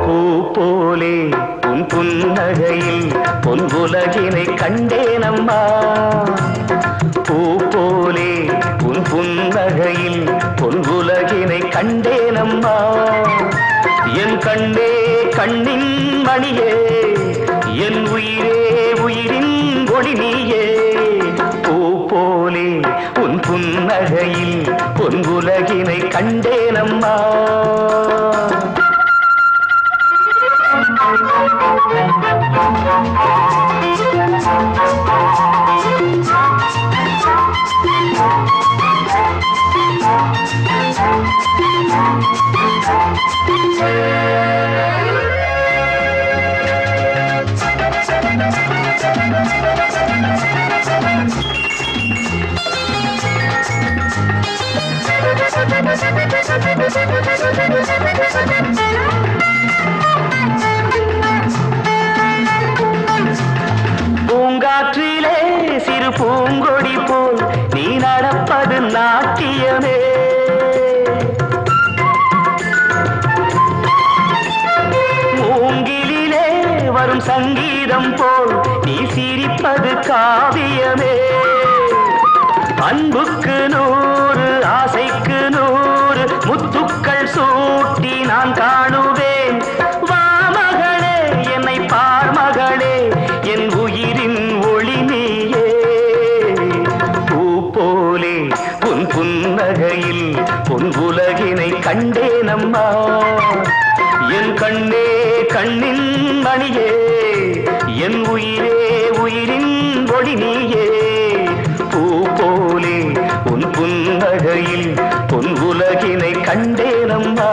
பூ போலே உன் புன்னகையில் பொன்குலகினை கண்டேனம்மா. பூ போலே உன் புன்னகையில் பொன்குலகினை கண்டேனம்மா. என் கண்ணே கண்ணின் மணியே, என் உயிரே உயிரின் ஒளி நீயே. பூ போலே உன் புன்னகையில் பொன்குலகினை கண்டேனம்மா. பூங்காற்றிலே சிறு பூங்கொடி போல் நீ நடப்பது நாட்டியமே. மூங்கிலே வரும் சங்கீதம் போல் நீ சிரிப்பது காவியமே. அன்புக்கு 100 ஆசைக்கு 100 முத்துக்கள் சூட்டி நான் காணுவேன். வா மகளே என்னை பார் மகளே, என் உயிரின் ஒளி நீயே. பூ போலே உன் புன்னகையில் பொன் உலகினை கண்டேனம்மா. என் கண்ணே கண்ணின் மணியே, என் உயிரே உயிரின் ஒளி நீயே. பூ போலே உன் புன்னகையில் பொன் உலகினை கண்டேனம்மா.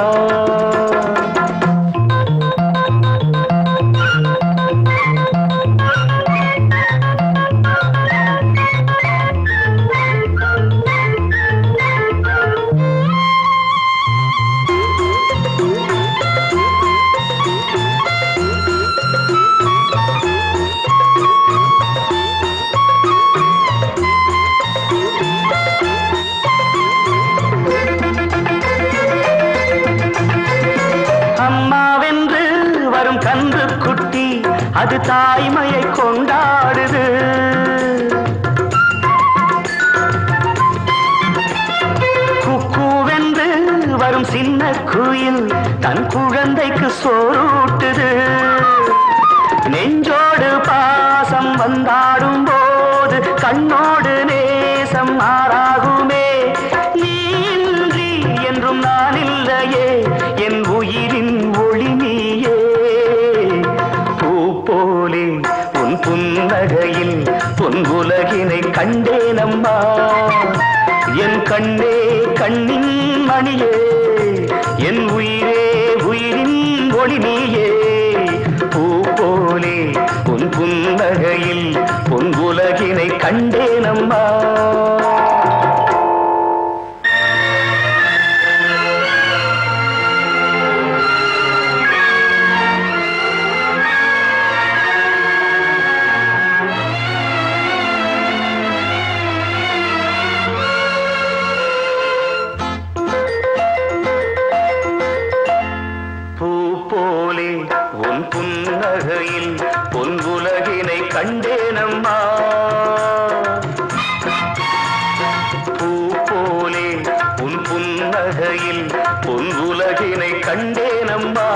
அம்மாவென்று வரும் கன்று குட்டி அது தாய்மையை கொண்டாடுது. குக்கூவென்று வரும் சின்ன குயில் தன் குழந்தைக்கு சோறூட்டுது. நெஞ்சோடு பாசம் வந்தாடும் போது கண்ணோடு நேசம் மாறாகுமே. நீ இன்றி என்றும் நான் இல்லையே, என் உயிரின் ஒளி நீயே. பூ போலே உன் புன்னகையில் பொன் உலகினை கண்டேனம்மா. என் கண்ணே கண்ணின் மணியே, என் உயிரே உயிரின் ஒளி நீயே. பூ போலே உன் புன்னகையில் பொன் உலகினை கண்டேனம்மா. உன் புன்னகையில் பொன் உலகினை கண்டேனம்மா. பூ போலே உன் புன்னகையில் பொன் உலகினை கண்டேனம்மா.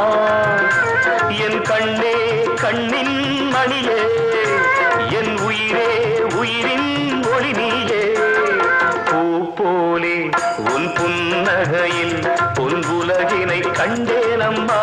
என் கண்ணே கண்ணின் மணியே, என் உயிரே உயிரின் ஒளி நீயே. பூ போலே உன் புன்னகையில் பொன் உலகினை கண்டேனம்மா.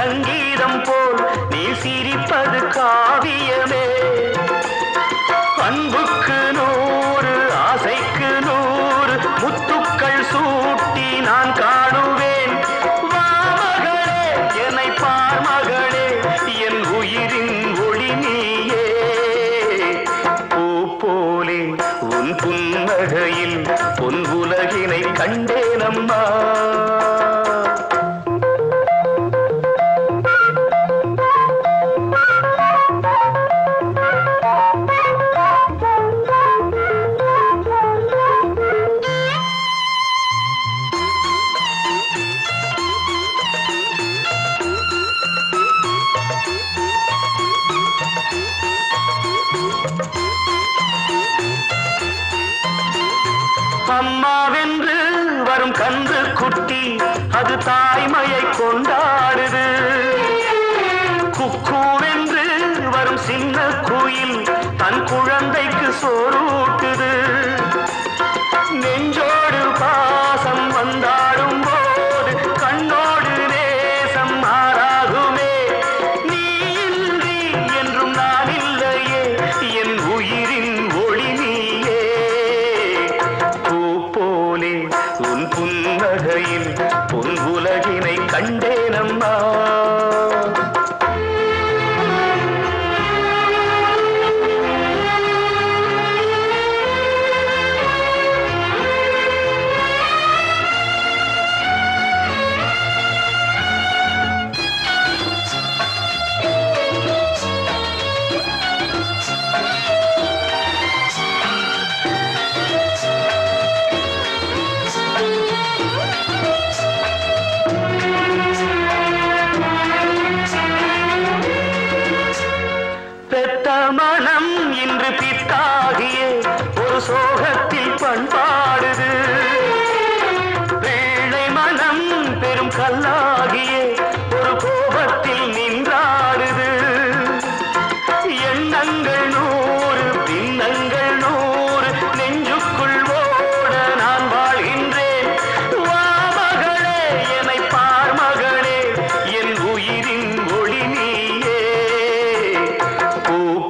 சங்கீதம் போல் நீ சிரிப்பது காவியமே. அன்புக்கு 100 ஆசைக்கு 100 முத்துக்கள் சூட்டி நான் காணுவேன். வா மகளே என்னை பார் மகளே என் உயிரின் ஒளி நீயே. பூ போலே உன் புன்னகையில் பொன் உலகினை கண்டேனம்மா. அம்மாவென்று வரும் கன்று குட்டி அது தாய்மையை கொண்டாடுது. குக்கூவென்று வரும் சின்ன குயில் தன் குழந்தைக்கு சோறூட்டுது. நெஞ்சோடு பாசம் வந்தாடும் போது கண்ணோடு நேசம் மாறாகுமே. நீ இன்றி என்றும் நான் இல்லையே என் உயிரின் ஒளி நீயே. உன் புன்னகையில் பொன் உலகினை கண்டேனம்மா. மனம் இன்று பித்தாகிய ஒரு சோகத்தில் பண்பாடுது. பிள்ளை மனம் பெரும் கல்லாகிய ஒரு கோபத்தில் நின்றாடுது. எண்ணங்கள் 100 பின்னங்கள் 100 நெஞ்சுக்குள் ஓட நான் வாழ்கின்றேன். வா மகளே என்னை பார் மகளே என் உயிரின் ஒளி நீயே.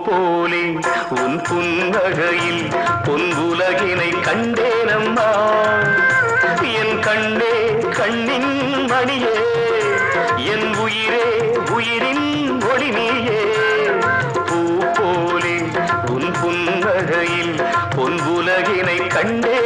போலே உன் புன்னகையில் பொன் உலகினை கண்டேனம்மா. என் கண்ணே கண்ணின் மணியே என் உயிரே உயிரின் ஒளி நீயே. பூ போலே உன் புன்னகையில் பொன் உலகினை கண்டே